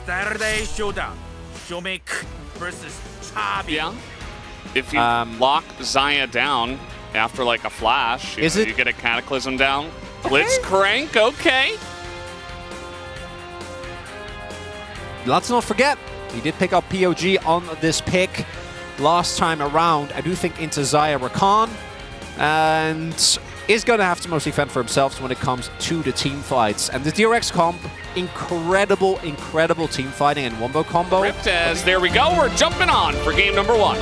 Saturday Showdown. Showmake versus Chabi. Yeah. If you lock Xayah down after like a flash, you get a Cataclysm down. Blitzcrank, okay. Let's not forget, he did pick up POG on this pick last time around. I do think into Xayah Rakan, and is going to have to mostly fend for himself when it comes to the team fights. And the DRX comp, incredible, incredible team fighting and wombo combo. Ripped as, there we go, we're jumping on for game number 1.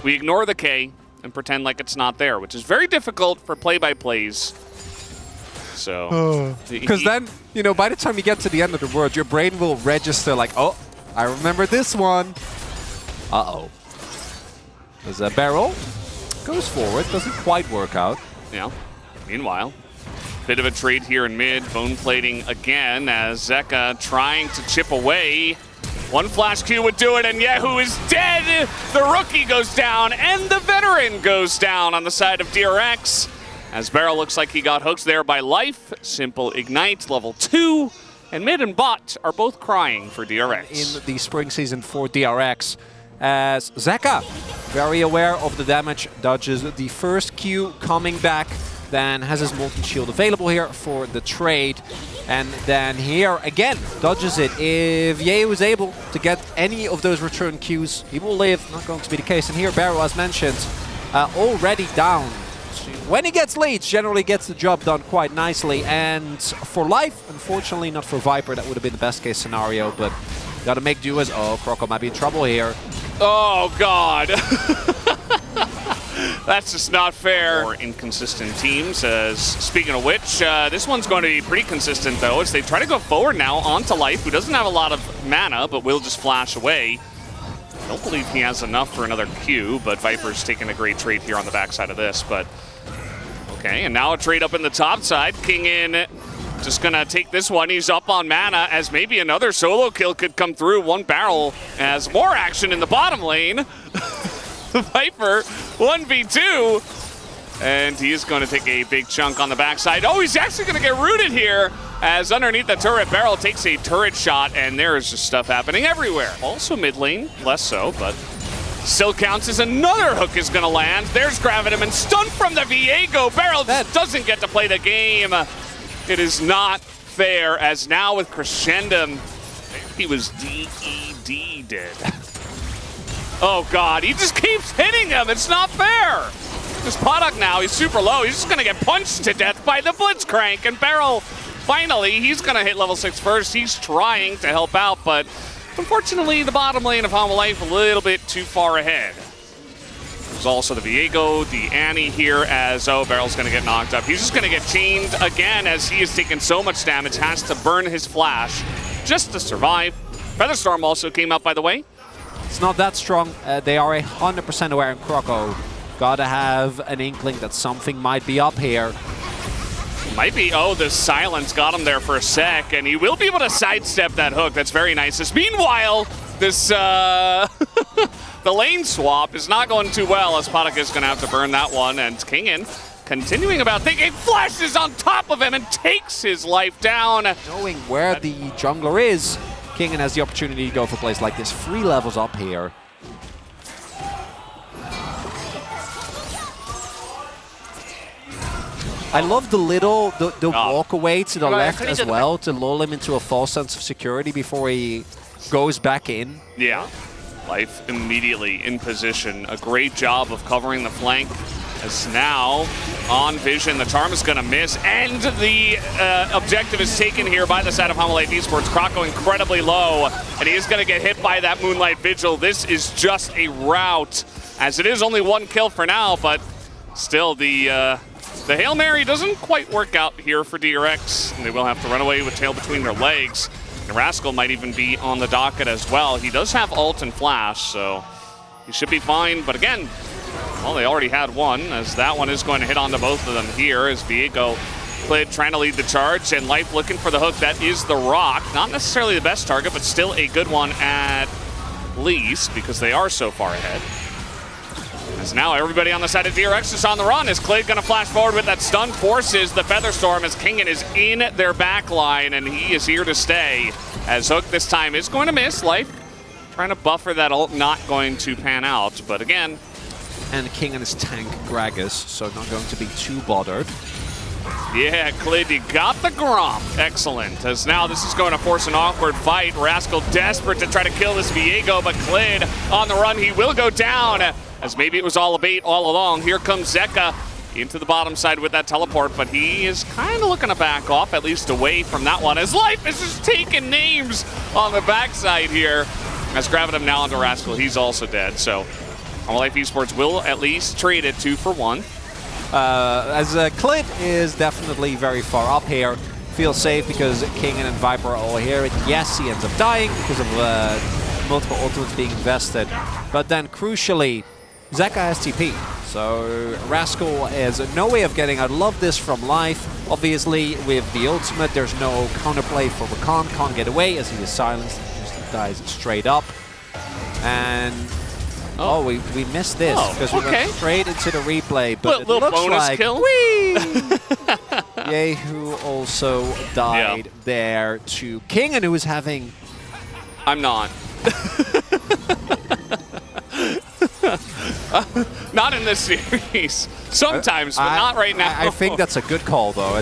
We ignore the K and pretend like it's not there, which is very difficult for play-by-plays. So, because then, you know, by the time you get to the end of the word, your brain will register like, oh, I remember this one. Uh-oh. There's a barrel. Goes forward, doesn't quite work out. Yeah. Meanwhile, bit of a trade here in mid. Bone plating again as Zeka trying to chip away. One flash Q would do it, and Yehu is dead. The rookie goes down, and the veteran goes down on the side of DRX. As Barrel looks like he got hooked there by Life. Simple Ignite, level 2. And mid and bot are both crying for DRX. In the spring season for DRX, as Zeka, very aware of the damage, dodges the first Q coming back, then has his Molten Shield available here for the trade. And then here, again, dodges it. If Yehu is able to get any of those return Qs, he will live. Not going to be the case. And here, Barrow, as mentioned, already down. When he gets leads, generally gets the job done quite nicely. And for Life, unfortunately not for Viper, that would have been the best case scenario, but gotta make do as, oh, Croco might be in trouble here. Oh, God. That's just not fair. More inconsistent teams. As speaking of which, this one's going to be pretty consistent, though, as they try to go forward now onto Life, who doesn't have a lot of mana, but will just flash away. I don't believe he has enough for another Q, but Viper's taking a great trade here on the backside of this. But okay, and now a trade up in the top side. King in, just gonna take this one. He's up on mana, as maybe another solo kill could come through. One barrel, as more action in the bottom lane. Viper 1v2, and he is going to take a big chunk on the backside. Oh, he's actually going to get rooted here, as underneath the turret, Barrel takes a turret shot, and there is just stuff happening everywhere. Also mid lane, less so, but still counts as another hook is going to land. There's Gravitum, and stun from the Viego. Barrel just doesn't get to play the game. It is not fair, as now with Crescendum, he was DED. Oh, God, he just keeps hitting him. It's not fair. This POG now, he's super low. He's just going to get punched to death by the Blitzcrank. And Barrel, finally, he's going to hit level 6 first. He's trying to help out, but unfortunately, the bottom lane of Humble Life a little bit too far ahead. There's also the Viego, the Annie here, as, oh, Barrel's going to get knocked up. He's just going to get chained again, as he is taking so much damage, has to burn his flash just to survive. Featherstorm also came up, by the way. It's not that strong. They are 100% aware in Croco. Gotta have an inkling that something might be up here. Might be. Oh, the silence got him there for a sec, and he will be able to sidestep that hook. That's very nice. Meanwhile, this the lane swap is not going too well, as POG is going to have to burn that one, and Kingin continuing about thinking, flashes on top of him and takes his life down. Knowing where the jungler is, Kingin has the opportunity to go for plays like this. 3 levels up here. I love the little, the walk away to the left as well, to lull him into a false sense of security before he goes back in. Yeah. Life immediately in position. A great job of covering the flank. As now, on vision, the charm is going to miss, and the objective is taken here by the side of Humble Life Esports. Croco incredibly low, and he is going to get hit by that Moonlight Vigil. This is just a rout, as it is only 1 kill for now, but still the Hail Mary doesn't quite work out here for DRX, and they will have to run away with tail between their legs. And Rascal might even be on the docket as well. He does have ult and flash, so he should be fine, but again, well, they already had one, as that one is going to hit onto both of them here, as Viego played trying to lead the charge, and Life looking for the hook. That is the rock. Not necessarily the best target, but still a good one at least, because they are so far ahead. As now everybody on the side of DRX is on the run. Is Clid going to flash forward with that stun? Forces the Featherstorm as Kingen is in their back line, and he is here to stay. As Hook this time is going to miss. Life trying to buffer that ult, not going to pan out. But again, And Kingen is tank Gragas, so not going to be too bothered. yeah, Clid, you got the Gromp. Excellent. As now this is going to force an awkward fight. Rascal desperate to try to kill this Viego, but Clid on the run. He will go down, as maybe it was all a bait all along. Here comes Zeka into the bottom side with that teleport, but he is kind of looking to back off, at least away from that one, as Life is just taking names on the backside here. As grabbing him now onto Rascal, he's also dead. So Life Esports will at least trade it 2 for 1. As Clid is definitely very far up here. Feels safe because Kingen and Viper are all here. And yes, he ends up dying because of multiple ultimates being invested. But then crucially, Zeka has TP. So Rascal has no way of getting out. Love this from Life. Obviously, with the ultimate, there's no counterplay for Rakan. Can't get away as he is silenced. Just dies straight up. And oh, we missed this because we went straight into the replay. But it looks bonus like kill. Yehu also died there to Kingen, who is having... I'm not. Not in this series. Sometimes, but not right now. I think that's a good call, though.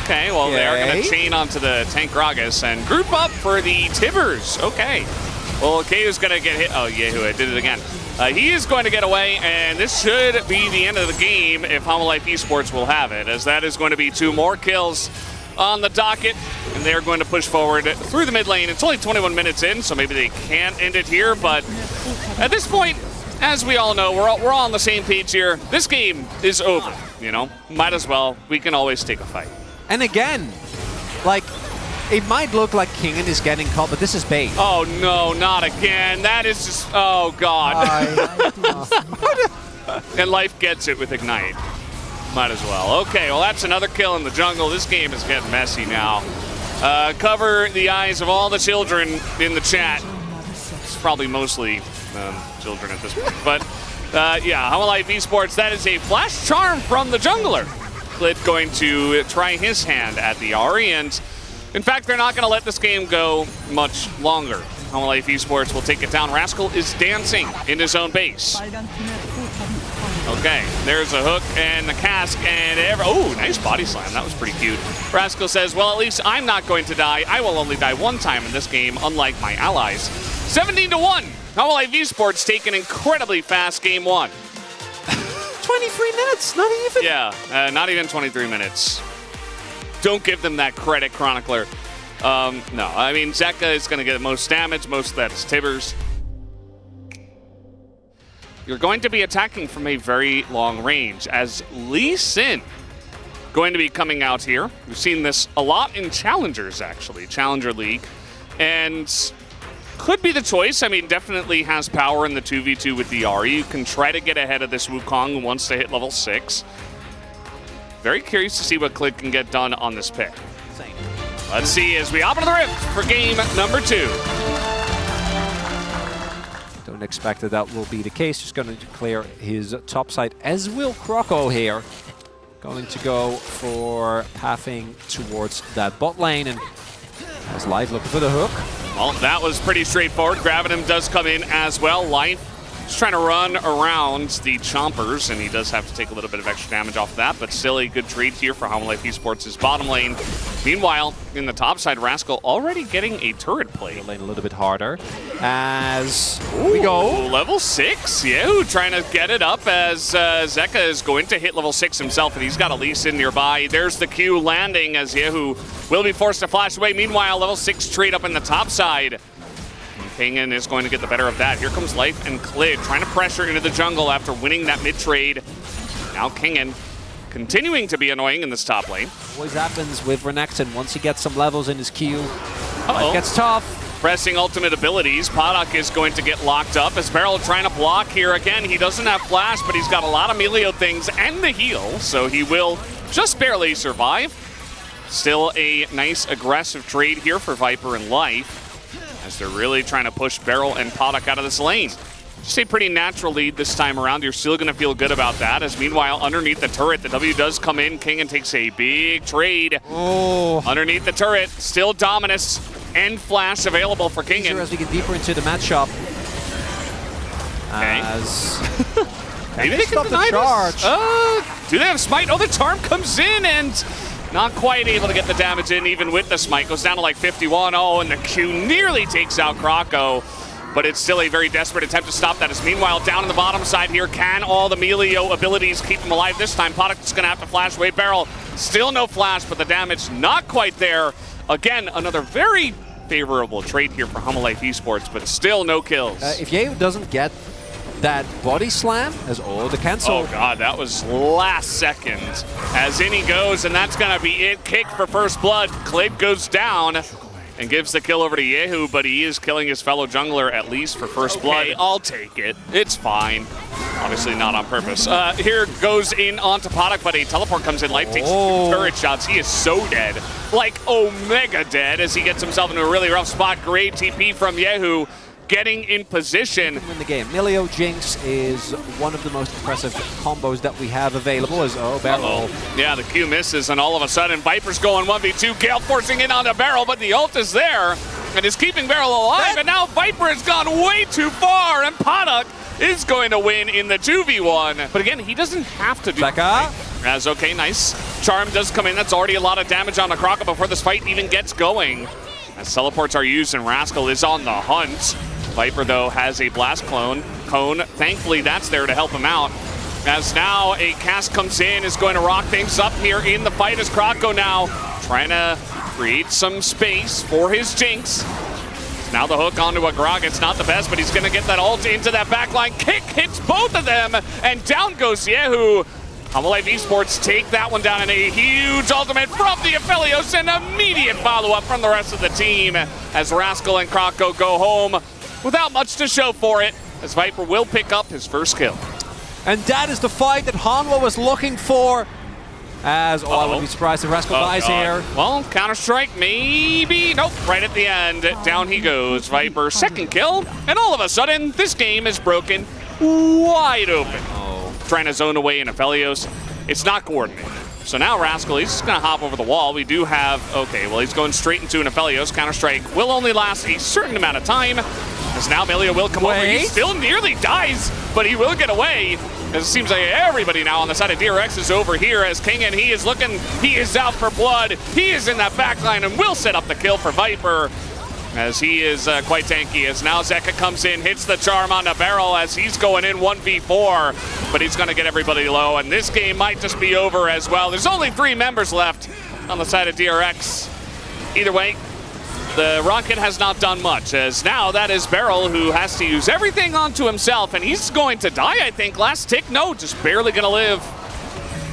Okay, well, they're going to chain onto the tank Gragas and group up for the Tibbers. Okay. Well, Kayu's going to get hit. Oh, Yehu, I did it again. He is going to get away, and this should be the end of the game if Life Esports will have it, as that is going to be 2 more kills on the docket, and they're going to push forward through the mid lane. It's only 21 minutes in, so maybe they can't end it here, but at this point, as we all know, we're all on the same page here. This game is over, you know? Might as well. We can always take a fight. And again, like, it might look like Kingen is getting caught, but this is bait. Oh, no, not again. That is just, oh, God. And Life gets it with Ignite. Might as well. Okay, well, that's another kill in the jungle. This game is getting messy now. Cover the eyes of all the children in the chat. It's probably mostly children at this point. But, yeah, Life Esports, that is a flash charm from the jungler. Clid going to try his hand at the Ahri, and in fact, they're not going to let this game go much longer. Life Esports will take it down. Rascal is dancing in his own base. Okay, there's a hook and the cask, and oh, nice body slam. That was pretty cute. Rascal says, well, at least I'm not going to die. I will only die 1 time in this game, unlike my allies. 17-1. Life Esports take an incredibly fast game 1. 23 minutes, not even. Yeah, not even 23 minutes. Don't give them that credit, Chronicler. No, I mean, Zeka is going to get most damage. Most of that is Tibbers. You're going to be attacking from a very long range, as Lee Sin going to be coming out here. We've seen this a lot in Challengers, actually, Challenger League, and could be the choice. I mean, definitely has power in the 2v2 with the Ahri. You can try to get ahead of this Wukong who wants to hit level 6. Very curious to see what Clid can get done on this pick. Same. Let's see as we hop into the rift for game number 2. Don't expect that will be the case. Just going to clear his top side, as will Croco here. Going to go for pathing towards that bot lane, and as Life looking for the hook. Well, that was pretty straightforward. Grabbing him does come in as well. Life just trying to run around the Chompers, and he does have to take a little bit of extra damage off of that, but still a good trade here for Life Esports' bottom lane. Meanwhile, in the top side, Rascal already getting a turret play. Lane a little bit harder as we go. Level 6, Yehu trying to get it up as Zeka is going to hit level 6 himself, and he's got a Lee Sin nearby. There's the Q landing as Yehu will be forced to flash away. Meanwhile, level 6 trade up in the top side. Kingen is going to get the better of that. Here comes Life and Clid trying to pressure into the jungle after winning that mid trade. Now Kingen continuing to be annoying in this top lane. Always happens with Renekton. Once he gets some levels in his Q, it gets tough. Pressing ultimate abilities. POG is going to get locked up as Beryl trying to block here. Again, he doesn't have flash, but he's got a lot of melee things and the heal, so he will just barely survive. Still a nice aggressive trade here for Viper and Life, as they're really trying to push Beryl and POG out of this lane. just a pretty natural lead this time around. You're still going to feel good about that. As meanwhile, underneath the turret, the W does come in. King and takes a big trade. Oh. Underneath the turret, still Dominus and Flash available for King. As we get deeper into the matchup. Okay. Maybe they can deny the charge. Do they have Smite? Oh, the Charm comes in and not quite able to get the damage in even with the Smite. Goes down to like 51. Oh, and the Q nearly takes out Krocko. But it's still a very desperate attempt to stop that. As meanwhile, down on the bottom side here, can all the Melio abilities keep him alive this time? POG is going to have to flash away Barrel. Still no flash, but the damage not quite there. Again, another very favorable trade here for Humalife Esports, but still no kills. If Yehu doesn't get that body slam, as the cancel. Oh god, that was last second. As in he goes, and that's going to be it. Kick for first blood. Clave goes down and gives the kill over to Yehu, but he is killing his fellow jungler at least for first blood. I'll take it. It's fine. Obviously not on purpose. Here goes in onto POG, but a teleport comes in. Life takes 2 turret shots. He is so dead. Like Omega dead as he gets himself into a really rough spot. Great TP from Yehu. Getting in position. In the game, Melio Jinx is one of the most impressive combos that we have available. As Barrel. Yeah, the Q misses, and all of a sudden Viper's going 1v2. Gale forcing in onto Barrel, but the ult is there and is keeping Barrel alive. And now Viper has gone way too far, and POG is going to win in the 2v1. But again, he doesn't have to do Becca. As okay, nice. Charm does come in. That's already a lot of damage on the Krocko before this fight even gets going. As teleports are used and Rascal is on the hunt. Viper, though, has a blast cone. Thankfully, that's there to help him out. As now a cast comes in, is going to rock things up here in the fight as Krocko now trying to create some space for his Jinx. Now the hook onto a Grog. It's not the best, but he's going to get that ult into that backline. Kick hits both of them, and down goes Yehu. Humalife Esports take that one down in a huge ultimate from the Aphelios and immediate follow-up from the rest of the team as Rascal and Krocko go home without much to show for it, as Viper will pick up his first kill. And that is the fight that Hanwha was looking for. As, I wouldn't be surprised if Rascal dies here. Well, Counter-Strike, maybe. Nope, right at the end. Down he goes. Viper, second kill. And all of a sudden, this game is broken wide open. Trying to zone away in Aphelios. It's not coordinated. So now Rascal, he's just going to hop over the wall. We do have, okay, well, he's going straight into an Aphelios. Counter-Strike will only last a certain amount of time. As now Melio will come over. He still nearly dies, but he will get away. As it seems like everybody now on the side of DRX is over here as King, and he is looking, he is out for blood. He is in that backline and will set up the kill for Viper. As he is quite tanky, as now Zeka comes in, hits the charm on the Barrel as he's going in 1v4, but he's going to get everybody low, and this game might just be over as well. There's only 3 members left on the side of DRX. Either way, the Rocket has not done much, as now that is Barrel who has to use everything onto himself, and he's going to die, I think. Last tick, no, just barely going to live.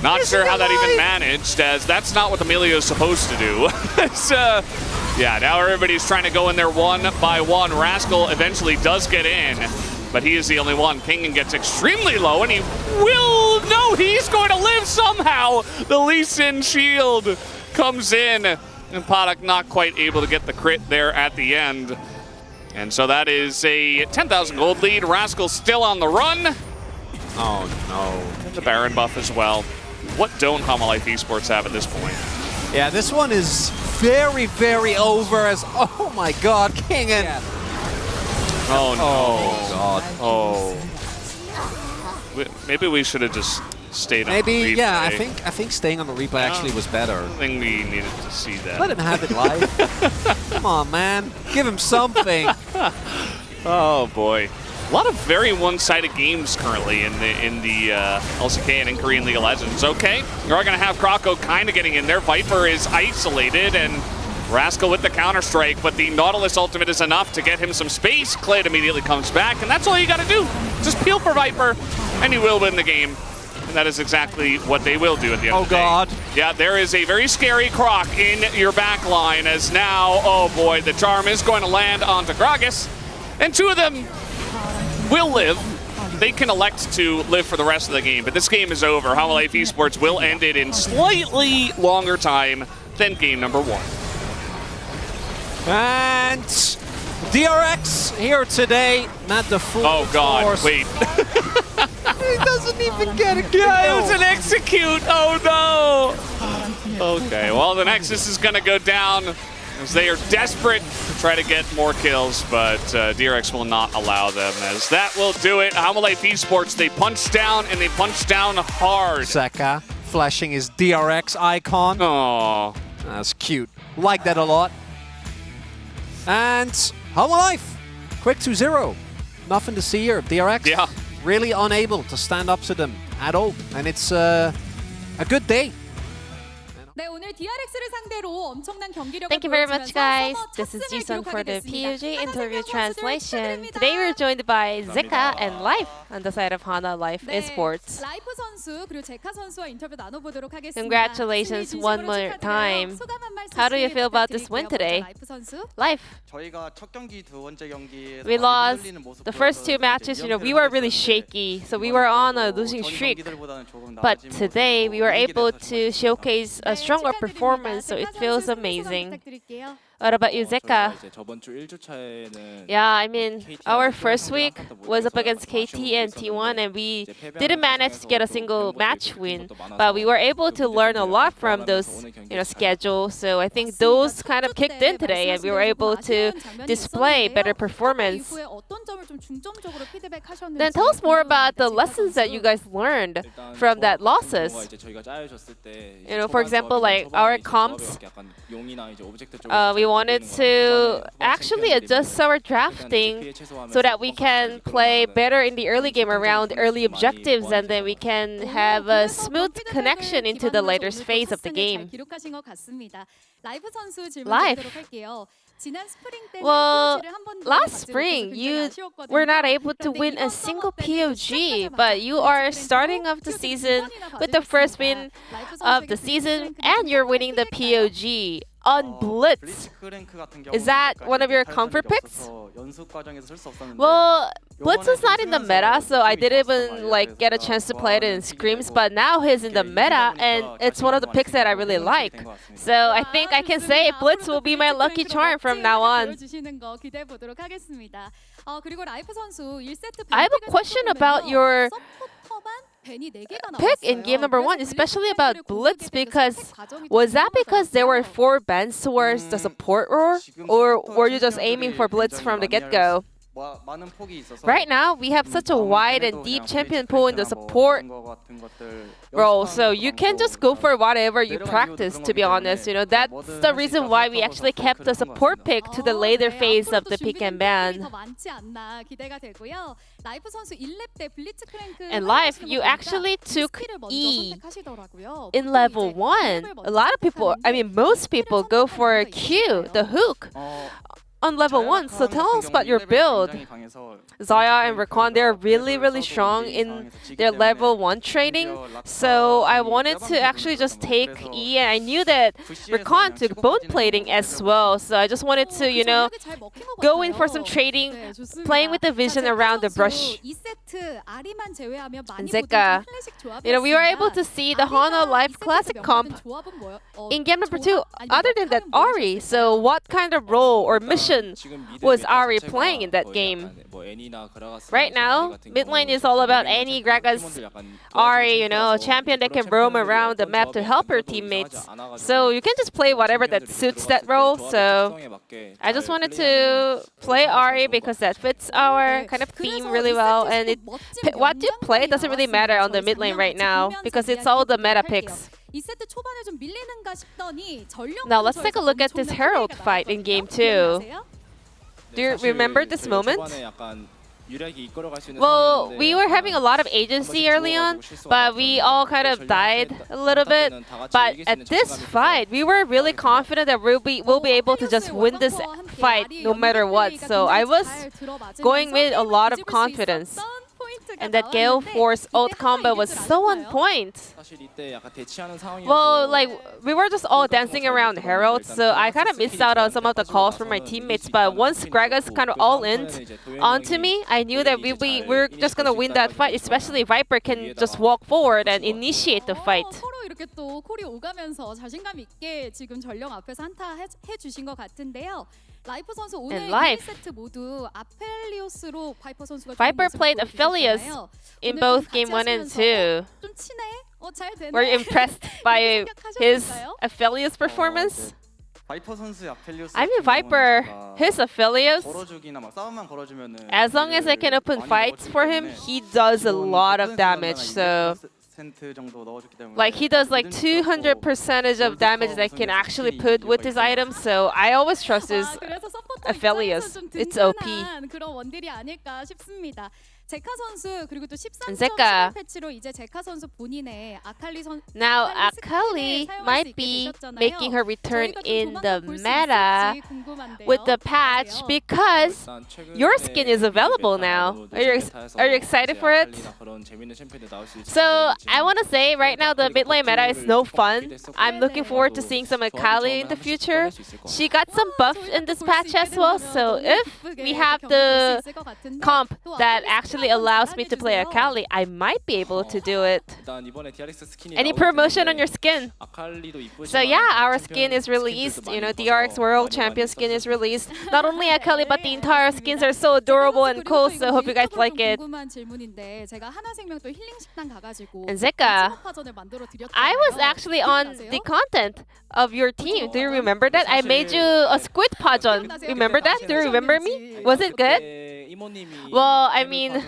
Not sure how that even managed, as that's not what the Melio is supposed to do. It's, yeah, now everybody's trying to go in there one by one. Rascal eventually does get in, but he is the only one. King gets extremely low, and he will, no, he's going to live somehow. The Lee Sin shield comes in, and POG not quite able to get the crit there at the end. And so that is a 10,000 gold lead. Rascal still on the run. Oh, no. And the Baron buff as well. What don't Humalife Esports have at this point? Yeah, this one is very, very over as, oh my god, King and... Oh no. Oh god. Oh. Maybe we should have just stayed on the Maybe, replay. yeah, I think staying on the replay actually was better. I think we needed to see that. Let him have it live. Come on, man. Give him something. Oh boy. A lot of very one-sided games currently in the LCK and in Korean League of Legends. Okay, you're going to have Krocko kind of getting in there. Viper is isolated, and Rascal with the Counter-Strike, but the Nautilus ultimate is enough to get him some space. Clade immediately comes back, and that's all you got to do. Just peel for Viper, and you will win the game. And that is exactly what they will do at the end of the day. Oh, God. Yeah, there is a very scary Croc in your back line, as now, oh boy, the charm is going to land onto Gragas, and 2 of them will live. They can elect to live for the rest of the game, but this game is over. Humalife Esports will end it in slightly longer time than game number 1. And DRX here today, not the full Oh God, force. wait. He doesn't even get a kill. Yeah, it was an execute. Oh no. Okay, well the Nexus is gonna go down as they are desperate to try to get more kills, but DRX will not allow them, as that will do it. Life Esports, they punch down and they punch down hard. Zeka flashing his DRX icon. Oh, That's cute. Like that a lot. And Life, quick 2-0. Nothing to see here. DRX yeah. really unable to stand up to them at all. And it's a good day. Thank you very much, guys. This is Ji-sun for the POG Interview translation. Today we're joined by Zeka and Life on the side of Hana Life Esports. Congratulations one more time. How do you feel about this win today? Life. We lost the first two matches. We were really shaky, so we were on a losing streak. But today we were able to showcase a stronger performance, so it feels amazing. What about you, Zeka? Yeah, I mean, our first week was up against KT and T1, and we didn't manage to get a single match win. But we were able to learn a lot from those, schedules. So I think those kind of kicked in today, and we were able to display better performance. Then tell us more about the lessons that you guys learned from that losses. For example, like our comps. We wanted to actually adjust our drafting so that we can play better in the early game around early objectives, and then we can have a smooth connection into the later phase of the game. Life. Well, last spring you were not able to win a single POG, but you are starting off the season with the first win of the season, and you're winning the POG on Blitz. Is that one of your comfort picks? Well, Blitz is not in the meta, so I didn't even get a chance to play it in scrims, but now he's in the meta, and it's one of the picks that I really like. So I think I can say Blitz will be my lucky charm from now on. I have a question about your pick in game number 1, especially about Blitz, because was that because there were 4 bans towards the support role, or were you just aiming for Blitz from the get-go? Right now, we have such a wide and deep champion pool in the support role, so you can just go for whatever you practice, to be honest. That's the reason why we actually kept the support pick to the later phase of the pick and ban. And Life, you actually took E in level 1. A lot of people, most people go for Q, the hook, on level 1, so tell us about your build. Zaya and Rakan, they're really strong in their level 1 trading, so I wanted to actually just take E, and I knew that Rakan took bone plating as well, so I just wanted to, go in for some trading, playing with the vision around the brush. And Zeka, we were able to see the Hana Life Classic comp in game number 2, other than that Ari, so what kind of role or mission was Ari playing in that game? Right now, mid lane is all about Annie, Gragas, Ari, a champion that can roam around the map to help her teammates. So you can just play whatever that suits that role. So I just wanted to play Ari because that fits our kind of theme really well. And what you play doesn't really matter on the mid lane right now because it's all the meta picks. Now let's take a look at this Herald fight in game 2. Do you remember this moment? Well, we were having a lot of agency early on, but we all kind of died a little bit. But at this fight, we were really confident that we'll be able to just win this fight no matter what. So I was going with a lot of confidence. And that Gale Force ult combo was so on point. Well, we were just all dancing around Herald, so I kind of missed out on some of the calls from my teammates. But once Gragas kind of all-in onto me, I knew that we're just gonna win that fight, especially Viper can just walk forward and initiate the fight. 이렇게 또 콜이 오가면서 자신감 있게 지금 전령 앞에서 한타 해주신 것 같은데요. 라이프 선수 오늘 And Life. 1세트 모두 아펠리오스로 바이퍼 선수가 Viper played Aphelios in both game 1 and 2. 좀 치네? 잘 되네. Were you impressed by his Aphelios performance? 바이퍼 선수의 아펠리오스 I mean, Viper, his Aphelios, 걸어주기나 막 싸움만 걸어주면은 as long as I can open fights for him, he does a lot of damage. So, 정도 넣어줬기 때문에 like, he does like 200% of damage that I can actually put with his items. So, I always trust his 그래서 서포터 Aphelios. 입장에서 좀 It's OP. 든든한 그런 원딜이 아닐까 싶습니다. 제카 선수 그리고 또 13점 Zeka. 패치로 이제 제카 선수 본인의 아칼리 선 Now, 아칼리 Akali 스킬을 사용할 수 might 있게 be 되셨잖아요. making her return 저희가 좀 in the 조만간 볼수 meta 있을지 궁금한데요. with the patch 어떠세요? because your skin is available now. Are you excited for it? So I want to say right now the mid lane meta is no fun. I'm looking forward to seeing some Akali in the future. She got some buff in this patch as well. So if we have the comp that actually allows me to play Akali, I might be able to do it. Any promotion on your skin? So yeah, our skin is released. You know, DRX World Champion skin is released. Not only Akali, but the entire skins are so adorable and cool. So hope you guys like it. 궁금한 질문인데 제가 하나생명 또 힐링 식당 가가지고 And Zeka, 파전을 만들어 드렸잖아요. I was actually on the content of your team. Do you remember that? I made you a squid pajon. Remember that? Do you remember me? Was it good? Well, I mean,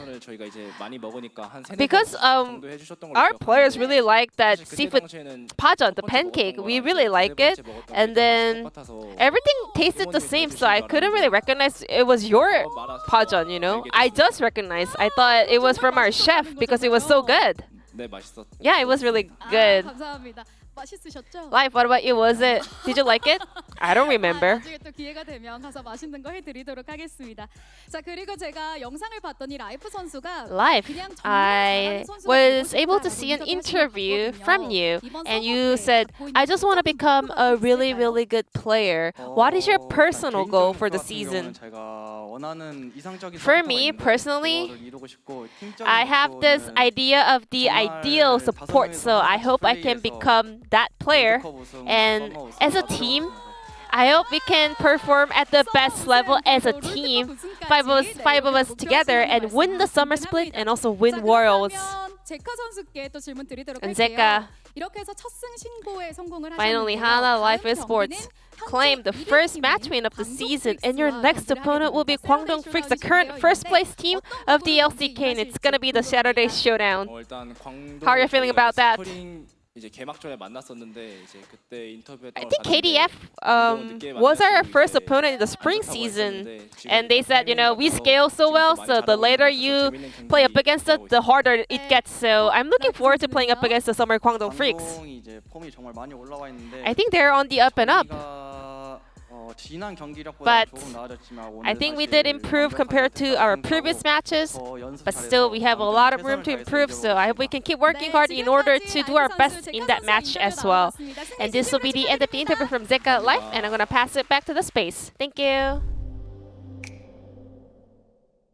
because our players really like that seafood pajon, the pancake. We really like it, and then everything tasted the same, so I couldn't really recognize it was your pajon. You know, I just recognized. I thought it was from our chef because it was so good. Yeah, it was really good. 감사합니다. 맛있으셨죠? Life, what about you? Was it? Did you like it? I don't remember. 나중에 또 기회가 되면 가서 맛있는 거 해드리도록 하겠습니다. 자 그리고 제가 영상을 봤더니 라이프 선수가 Life, 그냥 정말 I 잘하는 선수가 was 되고 able to 싶다라고 see an 인터뷰하신 것 interview 같거든요. from you, 이번 and 서버 you 때 said, 갖고 있는 I just want to become a really, 있을까요? really good player. What is your personal goal for the season? For me, personally, I have this idea of the ideal support, so I hope I can become that player. And as a team, I hope we can perform at the best level as a team, five of us together, and win the summer split and also win Worlds. 제카 선수께 또 질문 드리도록 And 할게요. Zeka, 이렇게 해서 첫 승 신고에 성공을 finally, 하셨는데요. Hana 다음 Life Esports 경기는 claimed the 현재 first 1위 match 팀인 win of the 광동 season, and your 프릭스와 next 경기를 opponent will be 하게 Kwangdong 됩니다. Freaks, the 세러데이 current first 쇼라운드인데 place team of the 어떤 LCK, 부분을 and it's gonna be the 궁금합니다. Saturday showdown. How are you feeling about that? 이제 개막전에 만났었는데 이제 그때 인터뷰했던 I think KDF was our first opponent in the spring season, and they said, you know, we scale so well, so the later you play up against us, the harder it gets. So I'm looking forward to playing up against the Summer Kwangdong Freaks. I think they're on the up and up. But I think we did improve compared to our previous matches, but still we have a lot of room to improve, so I hope we can keep working hard in order to do our best in that match as well. And this will be the end of the interview from Zeka Life, and I'm going to pass it back to the space. Thank you.